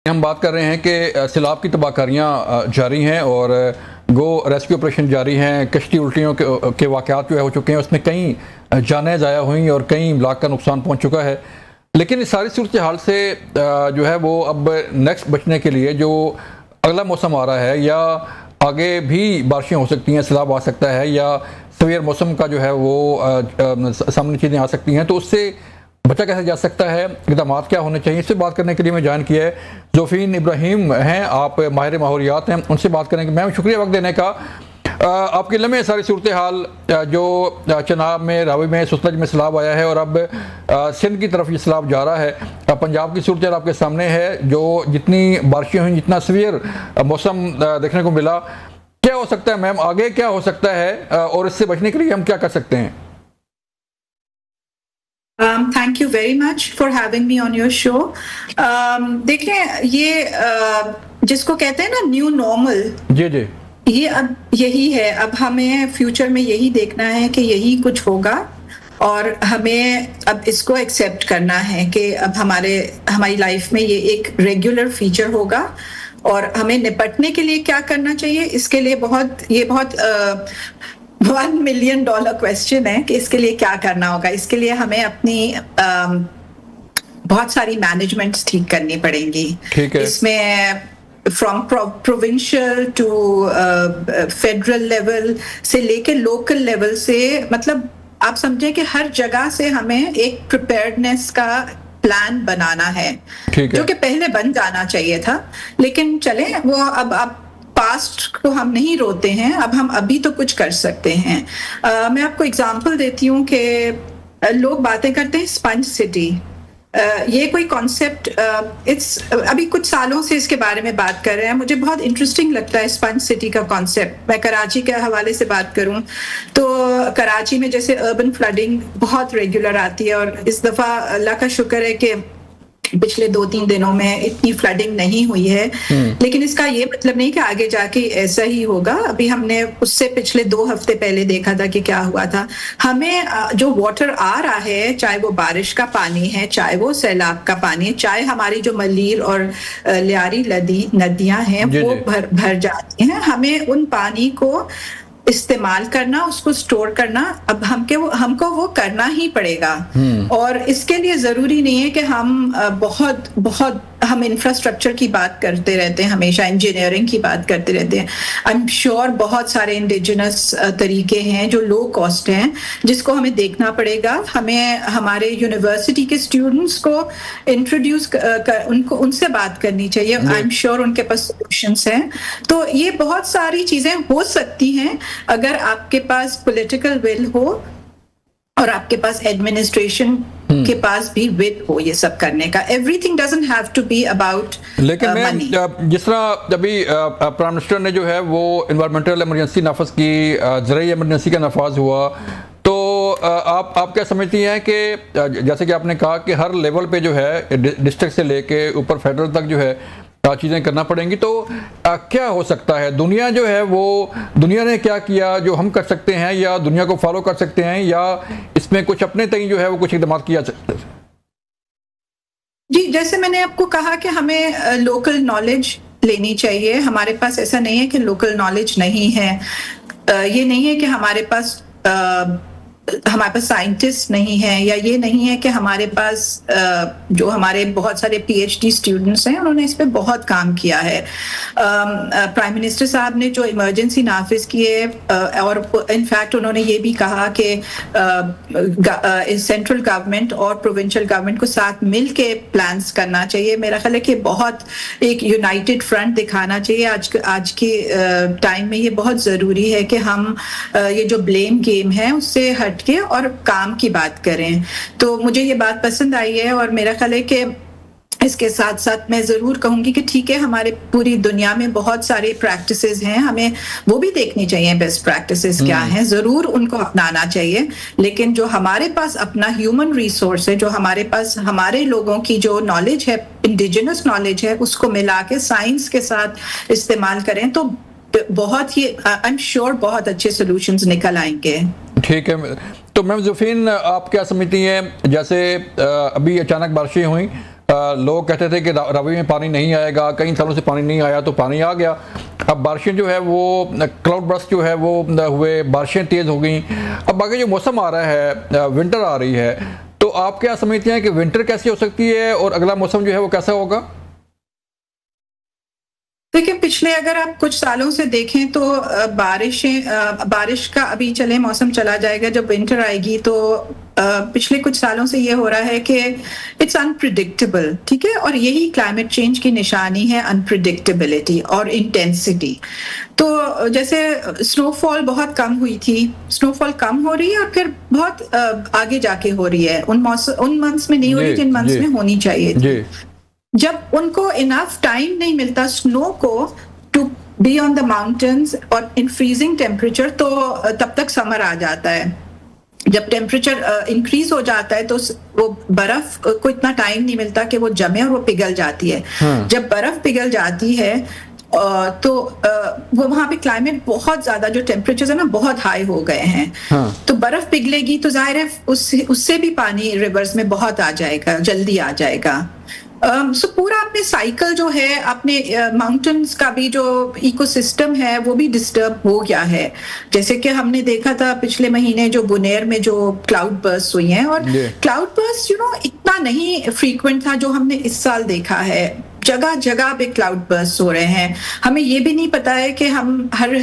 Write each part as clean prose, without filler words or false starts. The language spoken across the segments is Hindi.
हम बात कर रहे हैं कि सैलाब की तबाहकारियाँ जारी हैं और गो रेस्क्यू ऑपरेशन जारी हैं। कश्ती उल्टियों के वाक़यात जो है हो चुके हैं, उसमें कई जानें ज़ाया हुई और कई लाख का नुकसान पहुंच चुका है। लेकिन इस सारी सूरत हाल से जो है वो अब नेक्स्ट बचने के लिए जो अगला मौसम आ रहा है या आगे भी बारिशें हो सकती हैं, सैलाब आ सकता है या सवेर मौसम का जो है वो सामने चीज़ें आ सकती हैं, तो उससे बचा कैसे जा सकता है, इक़दाम क्या होने चाहिए, इससे बात करने के लिए मैं ज्वाइन किया है जोफीन इब्राहिम हैं। आप माहिर माहौलियात हैं, उनसे बात करेंगे। मैम शुक्रिया वक्त देने का। आपके लम्हे सारी सूरत हाल जो चनाब में, रावी में, सतलज में सैलाब आया है और अब सिंध की तरफ ये सैलाब जा रहा है। पंजाब की सूरत हाल आपके सामने है, जो जितनी बारिशें हुई, जितना सवेर मौसम देखने को मिला, क्या हो सकता है मैम, आगे क्या हो सकता है और इससे बचने के लिए हम क्या कर सकते हैं? Thank you very much for having me on your show. देखिए, ये जिसको कहते हैं ना न्यू नॉर्मल, जी जी, ये अब यही है। अब हमें फ्यूचर में यही देखना है कि यही कुछ होगा और हमें अब इसको एक्सेप्ट करना है कि अब हमारी लाइफ में ये एक रेगुलर फीचर होगा और हमें निपटने के लिए क्या करना चाहिए, इसके लिए बहुत $1 मिलियन क्वेश्चन है कि इसके लिए क्या करना होगा। इसके लिए हमें अपनी बहुत सारी मैनेजमेंट्स ठीक करनी पड़ेंगी। ठीक है। इसमें from provincial to federal level से लेके लोकल लेवल से, मतलब आप समझें कि हर जगह से हमें एक प्रिपेयर्डनेस का प्लान बनाना है, जो कि पहले बन जाना चाहिए था। लेकिन चले, वो अब पास्ट को हम नहीं रोते हैं, अब हम अभी तो कुछ कर सकते हैं। मैं आपको एग्जांपल देती हूँ कि लोग बातें करते हैं स्पंज सिटी। ये कोई कॉन्सेप्ट अभी कुछ सालों से इसके बारे में बात कर रहे हैं। मुझे बहुत इंटरेस्टिंग लगता है स्पंज सिटी का कॉन्सेप्ट। मैं कराची के हवाले से बात करूं तो कराची में जैसे अर्बन फ्लडिंग बहुत रेगुलर आती है और इस दफ़ा अल्लाह का शुक्र है कि पिछले 2-3 दिनों में इतनी फ्लडिंग नहीं हुई है। लेकिन इसका ये मतलब नहीं कि आगे जाके ऐसा ही होगा। अभी हमने उससे पिछले 2 हफ्ते पहले देखा था कि क्या हुआ था। हमें जो वाटर आ रहा है, चाहे वो बारिश का पानी है, चाहे वो सैलाब का पानी है, चाहे हमारी जो मलीर और लियारी नदियां हैं वो भर जाती हैं, हमें उन पानी को इस्तेमाल करना, उसको स्टोर करना, अब हमको वो करना ही पड़ेगा। और इसके लिए जरूरी नहीं है कि हम इंफ्रास्ट्रक्चर की बात करते रहते हैं, हमेशा इंजीनियरिंग की बात करते रहते हैं। आई एम श्योर बहुत सारे इंडिजिनस तरीके हैं जो लो कॉस्ट हैं, जिसको हमें देखना पड़ेगा। हमें हमारे यूनिवर्सिटी के स्टूडेंट्स को इंट्रोड्यूस उनसे बात करनी चाहिए। आई एम श्योर उनके पास सॉल्यूशंस हैं। तो ये बहुत सारी चीजें हो सकती हैं अगर आपके पास पॉलिटिकल विल हो और आपके पास एडमिनिस्ट्रेशन के पास भी विल हो ये सब करने का। Everything doesn't have to be about money. लेकिन जिस तरह अभी प्राइम मिनिस्टर ने जो है वो एनवायरमेंटल इमरजेंसी नाफज की, ज़राई इमरजेंसी का नफाज हुआ, तो आप क्या समझती हैं कि जैसे कि आपने कहा कि हर लेवल पे जो है डिस्ट्रिक्ट से लेके ऊपर फेडरल तक जो है चीज़ें करना पड़ेंगी, तो क्या हो सकता है? दुनिया जो है वो, दुनिया ने क्या किया जो हम कर सकते हैं, या दुनिया को फॉलो कर सकते हैं, या इसमें कुछ अपने तक जो है वो कुछ इक़दाम किया सकते हैं? जी, जैसे मैंने आपको कहा कि हमें लोकल नॉलेज लेनी चाहिए। हमारे पास ऐसा नहीं है कि लोकल नॉलेज नहीं है। ये नहीं है कि हमारे पास साइंटिस्ट नहीं है, या ये नहीं है कि हमारे पास जो हमारे बहुत सारे PhD स्टूडेंट्स हैं उन्होंने इस पे बहुत काम किया है। प्राइम मिनिस्टर साहब ने जो इमरजेंसी नाफिज किए, और इनफैक्ट उन्होंने ये भी कहा कि सेंट्रल गवर्नमेंट और प्रोविंशियल गवर्नमेंट को साथ मिल के प्लान्स करना चाहिए। मेरा ख्याल है कि बहुत एक यूनाइटेड फ्रंट दिखाना चाहिए। आज के टाइम में ये बहुत ज़रूरी है कि हम ये जो ब्लेम गेम है उससे हट के और काम की बात करें। तो मुझे ये बात पसंद आई है और मेरा ख्याल है कि इसके साथ साथ मैं जरूर कहूंगी कि ठीक है, हमारे पूरी दुनिया में बहुत सारे प्रैक्टिसेस हैं, हमें वो भी देखनी चाहिए। बेस्ट प्रैक्टिसेस क्या हैं, जरूर उनको अपनाना चाहिए। लेकिन जो हमारे पास अपना ह्यूमन रिसोर्स है, जो हमारे पास हमारे लोगों की जो नॉलेज है, इंडिजिनस नॉलेज है, उसको मिला के साइंस के साथ इस्तेमाल करें तो बहुत ही आई एम श्योर बहुत अच्छे सोल्यूशंस निकल आएंगे। ठीक है, तो मैम जोफीन, आप क्या समझती हैं, जैसे अभी अचानक बारिशें हुई लोग कहते थे कि रबी में पानी नहीं आएगा, कई सालों से पानी नहीं आया, तो पानी आ गया। अब बारिशें जो है वो क्लाउड बर्स्ट जो है वो हुए, बारिशें तेज़ हो गई। अब आगे जो मौसम आ रहा है, विंटर आ रही है, तो आप क्या समझते हैं कि विंटर कैसी हो सकती है और अगला मौसम जो है वो कैसा होगा? देखिए, पिछले अगर आप कुछ सालों से देखें तो बारिश का अभी चले मौसम चला जाएगा, जब विंटर आएगी तो पिछले कुछ सालों से ये हो रहा है कि इट्स अनप्रिडिक्टेबल, ठीक है, और यही क्लाइमेट चेंज की निशानी है, अनप्रिडिक्टेबिलिटी और इंटेंसिटी। तो जैसे स्नोफॉल बहुत कम हुई थी, स्नोफॉल कम हो रही है और फिर बहुत आगे जाके हो रही है, उन मंथ्स में नहीं हो रही जिन मंथ्स में होनी चाहिए थी। जब उनको इनफ टाइम नहीं मिलता स्नो को to be on the mountains और इन फ्रीजिंग टेम्परेचर, तो तब तक समर आ जाता है। जब टेम्परेचर इंक्रीज हो जाता है तो वो बर्फ को इतना टाइम नहीं मिलता कि वो जमे और वो पिघल जाती है। जब बर्फ पिघल जाती है तो वो वहां पे क्लाइमेट बहुत ज्यादा, जो टेम्परेचर है ना बहुत हाई हो गए हैं, तो बर्फ पिघलेगी तो जाहिर है उससे भी पानी रिवर्स में बहुत आ जाएगा, जल्दी आ जाएगा। सो पूरा अपने साइकिल जो है, अपने माउंटेन्स का भी जो इकोसिस्टम है वो भी डिस्टर्ब हो गया है। जैसे कि हमने देखा था पिछले महीने जो बुनेर में जो क्लाउड बर्स्ट हुई हैं, और क्लाउड बर्स्ट इतना नहीं फ्रीक्वेंट था जो हमने इस साल देखा है। जगह जगह पे क्लाउड बर्स्ट हो रहे हैं। हमें ये भी नहीं पता है कि हम हर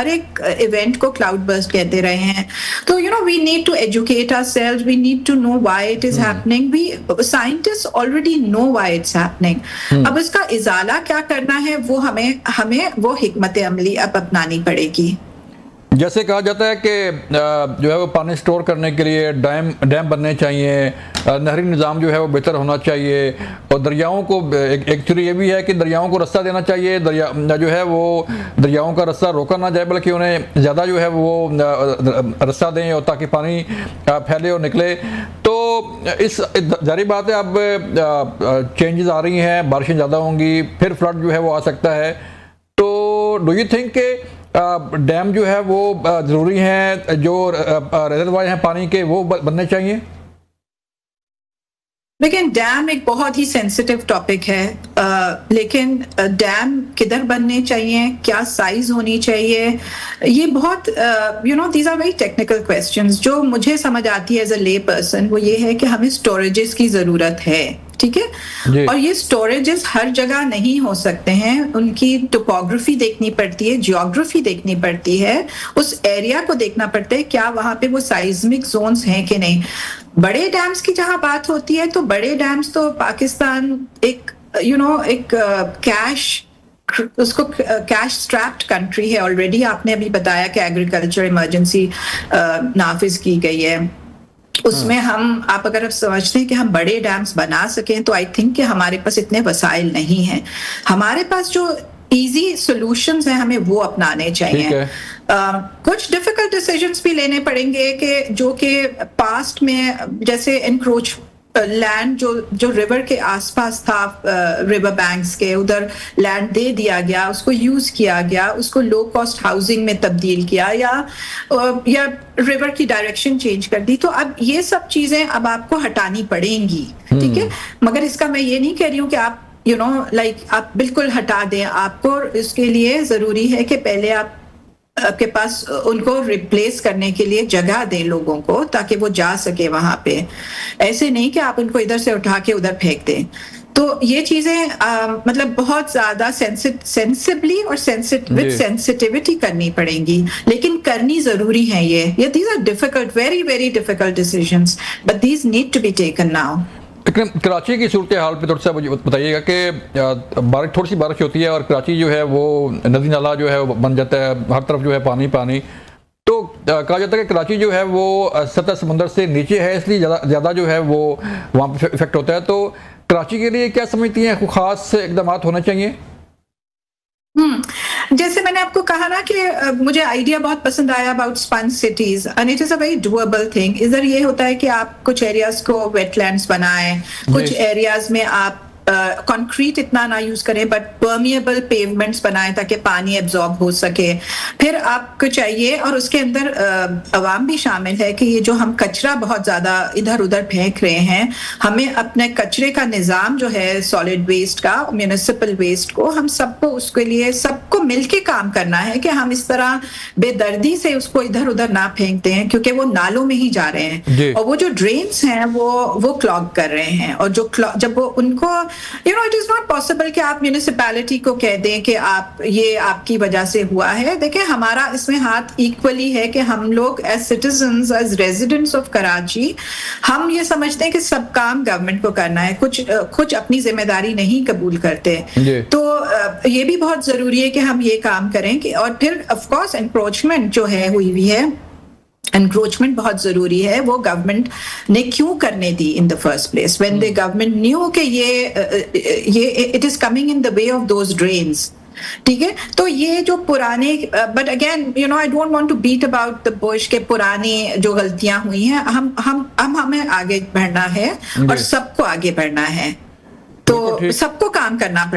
एक इवेंट को क्लाउड बर्स्ट कहते रहे हैं। तो we need to educate ourselves, we need to know why it is happening. We scientist already know why it's happening. अब इसका इजाला क्या करना है वो हमें वो हिकमत अमली अब अपनानी पड़ेगी। जैसे कहा जाता है कि जो है वो पानी स्टोर करने के लिए डैम बनने चाहिए, नहरी निज़ाम जो है वो बेहतर होना चाहिए, और दरियाओं को एक्चुअली ये भी है कि दरियाओं को रास्ता देना चाहिए। दरिया जो है वो दरियाओं का रास्ता रोका ना जाए, बल्कि उन्हें ज़्यादा जो है वो रास्ता दें, और ताकि पानी फैले और निकले। तो इस जारी बात है, अब चेंजेस आ रही हैं, बारिशें ज़्यादा होंगी, फिर फ्लड जो है वो आ सकता है। तो डू यू थिंक के डैम जो है वो ज़रूरी हैं, जो रिजर्वायर हैं पानी के वो बनने चाहिए? लेकिन डैम एक बहुत ही सेंसिटिव टॉपिक है, लेकिन डैम किधर बनने चाहिए, क्या साइज होनी चाहिए, ये बहुत these are very technical questions. जो मुझे समझ आती है एज अ ले पर्सन वो ये है कि हमें स्टोरेजेस की जरूरत है, ठीक है, और ये स्टोरेजेस हर जगह नहीं हो सकते हैं। उनकी टोपोग्राफी देखनी पड़ती है, जियोग्राफी देखनी पड़ती है, उस एरिया को देखना पड़ता है, क्या वहां पे वो साइज्मिक जोन्स हैं कि नहीं। बड़े डैम्स की जहां बात होती है तो बड़े डैम्स तो पाकिस्तान एक कैश स्ट्रैप्ड कंट्री है ऑलरेडी। आपने अभी बताया कि एग्रीकल्चर इमरजेंसी नाफिज की गई है, उसमें आप अगर समझते हैं कि हम बड़े डैम्स बना सकें तो आई थिंक कि हमारे पास इतने वसाइल नहीं हैं। हमारे पास जो इजी सॉल्यूशंस हैं हमें वो अपनाने चाहिए। कुछ डिफिकल्ट डिसीजंस भी लेने पड़ेंगे जो कि पास्ट में जैसे एनक्रोच लैंड जो रिवर के आसपास था, रिवर बैंक्स के उधर लैंड दे दिया गया, उसको यूज किया गया, उसको लो कॉस्ट हाउसिंग में तब्दील किया, या रिवर की डायरेक्शन चेंज कर दी। तो अब ये सब चीजें अब आपको हटानी पड़ेंगी, ठीक है, मगर इसका मैं ये नहीं कह रही हूँ कि आप आप बिल्कुल हटा दें। आपको इसके लिए जरूरी है कि पहले आपके पास उनको रिप्लेस करने के लिए जगह दें लोगों को, ताकि वो जा सके वहां पे। ऐसे नहीं कि आप उनको इधर से उठा के उधर फेंक दें। तो ये चीजें मतलब बहुत ज्यादा सेंसिबली और विद सेंसिटिविटी करनी पड़ेंगी, लेकिन करनी जरूरी है। ये these are difficult, very very difficult decisions, but these need to be taken now. Karachi की सूरत हाल पे थोड़ा सा मुझे बताइएगा कि थोड़ी सी बारिश होती है और कराची जो है वो नदी नाला जो है वो बन जाता है, हर तरफ जो है पानी पानी। तो कहा जाता है कि कराची जो है वो सतह समंदर से नीचे है, इसलिए ज़्यादा जो है वो वहाँ पे इफेक्ट होता है। तो कराची के लिए क्या समझती हैं, कोई खास इकदाम होने चाहिए? जैसे मैंने आपको कहा ना कि मुझे आइडिया बहुत पसंद आया about sponge cities, and it is a very doable thing. इधर ये होता है कि आप कुछ एरियाज को वेटलैंड्स बनाएं, कुछ एरियाज में आप कंक्रीट इतना ना यूज करें, बट परमिएबल पेवमेंट्स बनाएं ताकि पानी एब्जॉर्ब हो सके। फिर आपको चाहिए, और उसके अंदर अवाम भी शामिल है, कि ये जो हम कचरा बहुत ज्यादा इधर उधर फेंक रहे हैं, हमें अपने कचरे का निजाम जो है सॉलिड वेस्ट का, म्यूनिसिपल वेस्ट को, हम सबको उसके लिए सबको मिलके काम करना है कि हम इस तरह बेदर्दी से उसको इधर उधर ना फेंकते हैं, क्योंकि वो नालों में ही जा रहे हैं और वो जो ड्रेन्स हैं वो क्लॉग कर रहे हैं। और जो जब वो उनको इट इज नॉट पॉसिबल कि आप म्यूनिसिपैलिटी को कह दें कि आप ये आपकी वजह से हुआ है। देखिए, हमारा इसमें हाथ इक्वली है कि हम लोग as citizens, as residents of Karachi, हम ये समझते हैं कि सब काम गवर्नमेंट को करना है, कुछ अपनी जिम्मेदारी नहीं कबूल करते। तो ये भी बहुत जरूरी है कि हम ये काम करें कि, और फिर ऑफ कोर्स एनक्रोचमेंट जो है हुई हुई है, एनक्रोचमेंट बहुत जरूरी है। वो गवर्नमेंट ने क्यों करने दी in the first place, when the government knew कि ये it is coming in the way of those drains. ठीक है, तो ये जो पुराने, but again I don't want to beat about the bush के पुरानी जो गलतियां हुई हैं, हमें आगे बढ़ना है और सबको आगे बढ़ना है, तो सबको काम करना पड़ेगा।